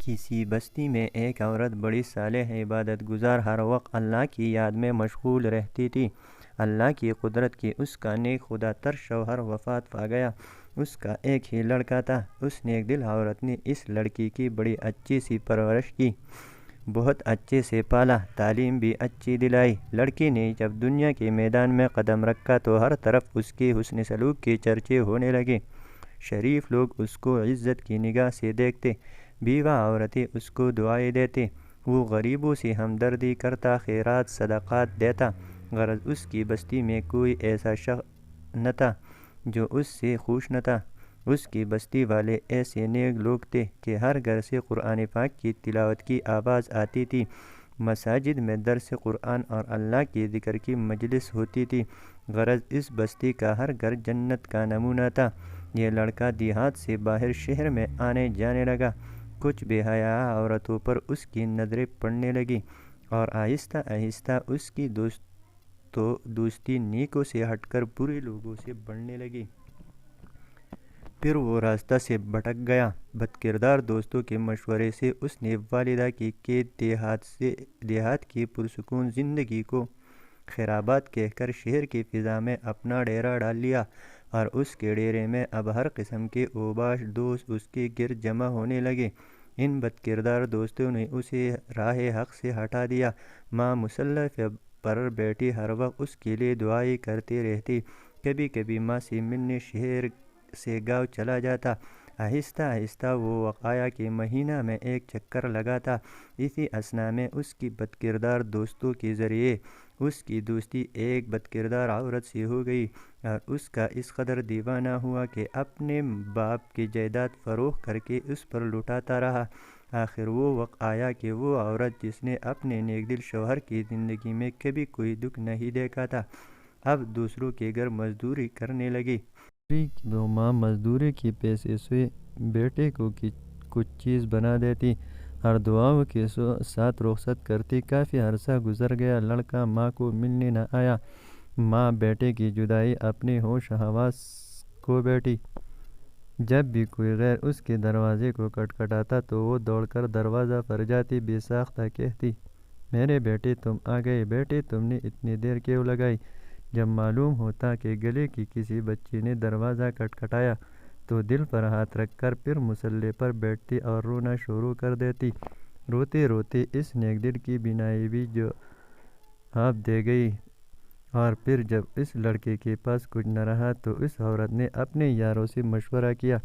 کسی بستی میں ایک عورت بڑی صالح عبادت گزار ہر وقت اللہ کی یاد میں مشغول رہتی تھی۔ اللہ کی قدرت کی اس کا نیک خدا تر شوہر وفات پا گیا۔ اس کا ایک ہی لڑکا تھا۔ اس نیک دل عورت نے اس لڑکی کی بڑی اچھی سی پرورش کی، بہت اچھے سے پالا، تعلیم بھی اچھی دلائی۔ لڑکی نے جب دنیا کے میدان میں قدم رکھا تو ہر طرف اس کے حسن سلوک کے چرچے ہونے لگے۔ شریف لوگ اس کو عزت کی نگاہ سے دیکھتے، بیوہ عورتیں اس کو دعائیں دیتے، وہ غریبوں سے ہمدردی کرتا، خیرات صدقات دیتا۔ غرض اس کی بستی میں کوئی ایسا شخص نہ تھا جو اس سے خوش نہ تھا۔ اس کی بستی والے ایسے نیک لوگ تھے کہ ہر گھر سے قرآن پاک کی تلاوت کی آواز آتی تھی، مساجد میں درس قرآن اور اللہ کے ذکر کی مجلس ہوتی تھی۔ غرض اس بستی کا ہر گھر جنت کا نمونہ تھا۔ یہ لڑکا دیہات سے باہر شہر میں آنے جانے لگا۔ کچھ بے حیا عورتوں پر اس کی نظریں پڑنے لگیں اور آہستہ آہستہ اس کی دوستی نیکوں سے ہٹ کر برے لوگوں سے بڑھنے لگی۔ پھر وہ راستہ سے بھٹک گیا۔ بد کردار دوستوں کے مشورے سے اس نے والدہ کی دیہات کی پرسکون زندگی کو خرابات کہہ کر شہر کی فضا میں اپنا ڈیرا ڈال لیا، اور اس کے ڈیرے میں اب ہر قسم کے اوباش دوست اس کے گرد جمع ہونے لگے۔ ان بد کردار دوستوں نے اسے راہ حق سے ہٹا دیا۔ ماں مسلح پر بیٹی ہر وقت اس کے لیے دعائیں کرتی رہتی۔ کبھی کبھی ماں سے ملنے شہر سے گاؤں چلا جاتا۔ آہستہ آہستہ وہ وقایا کے مہینہ میں ایک چکر لگاتا۔ اسی اثنا میں اس کی بد کردار دوستوں کے ذریعے اس کی دوستی ایک بد کردار عورت سے ہو گئی، اور اس کا اس قدر دیوانہ ہوا کہ اپنے باپ کی جائیداد فروخت کر کے اس پر لٹاتا رہا۔ آخر وہ وقت آیا کہ وہ عورت جس نے اپنے نیک دل شوہر کی زندگی میں کبھی کوئی دکھ نہیں دیکھا تھا، اب دوسروں کے گھر مزدوری کرنے لگی۔ وہ ماں مزدوری کے پیسے سے بیٹے کو کچھ چیز بنا دیتی اور دعاؤں کے ساتھ رخصت کرتی۔ کافی عرصہ گزر گیا، لڑکا ماں کو ملنے نہ آیا۔ ماں بیٹے کی جدائی اپنے ہوش حواس کھو بیٹھی۔ جب بھی کوئی غیر اس کے دروازے کو کھٹکھٹاتا تو وہ دوڑ کر دروازہ پر جاتی، بے ساختہ کہتی، میرے بیٹے تم آ گئے، بیٹے تم نے اتنی دیر کیوں لگائی؟ جب معلوم ہوتا کہ گلے کی کسی بچی نے دروازہ کھٹکھٹایا تو دل پر ہاتھ رکھ کر پھر مصلے پر بیٹھتی اور رونا شروع کر دیتی۔ روتے روتے اس نیک دل کی بینائی بھی جواب دے گئی، اور پھر جب اس لڑکے کے پاس کچھ نہ رہا تو اس عورت نے اپنے یاروں سے مشورہ کیا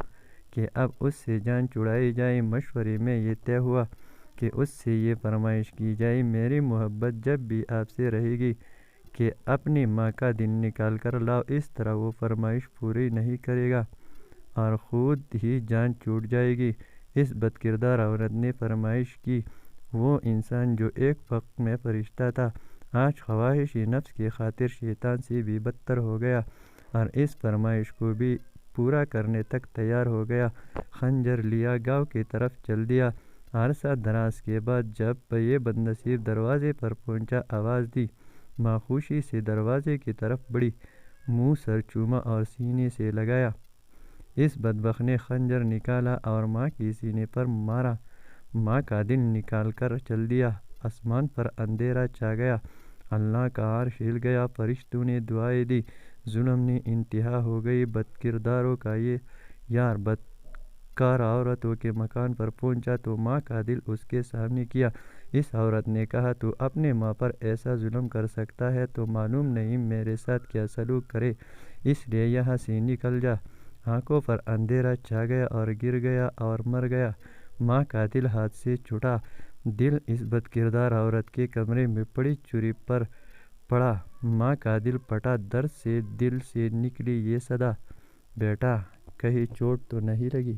کہ اب اس سے جان چھڑائی جائے۔ مشورے میں یہ طے ہوا کہ اس سے یہ فرمائش کی جائے، میری محبت جب بھی آپ سے رہے گی کہ اپنی ماں کا دل نکال کر لاؤ۔ اس طرح وہ فرمائش پوری نہیں کرے گا اور خود ہی جان چھوٹ جائے گی۔ اس بد کردار عورت نے فرمائش کی۔ وہ انسان جو ایک وقت میں فرشتہ تھا، آج خواہش نفس کی خاطر شیطان سے بھی بدتر ہو گیا، اور اس فرمائش کو بھی پورا کرنے تک تیار ہو گیا۔ خنجر لیا گاؤں کی طرف چل دیا۔ عرصہ دراز کے بعد جب یہ بدنصیب دروازے پر پہنچا، آواز دی۔ ماں خوشی سے دروازے کی طرف بڑھی، منہ سر چوما اور سینے سے لگایا۔ اس بدبخت نے خنجر نکالا اور ماں کے سینے پر مارا۔ ماں کا دل نکال کر چل دیا۔ آسمان پر اندھیرا چھا گیا، اللہ کا عرش ہل گیا، فرشتوں نے دعائیں دی، ظلم نے انتہا ہو گئی۔ بد کرداروں کا یہ یار بدکار عورتوں کے مکان پر پہنچا تو ماں کا دل اس کے سامنے کیا۔ اس عورت نے کہا، تو اپنے ماں پر ایسا ظلم کر سکتا ہے تو معلوم نہیں میرے ساتھ کیا سلوک کرے، اس لیے یہاں سے نکل جا۔ آنکھوں پر اندھیرا چھا گیا اور گر گیا اور مر گیا۔ ماں کا دل ہاتھ سے چھوٹا۔ دل اس بد کردار عورت کے کمرے میں پڑی چوری پر پڑا۔ ماں کا دل پھٹا، درد سے دل سے نکلی یہ صدا، بیٹا کہیں چوٹ تو نہیں لگی؟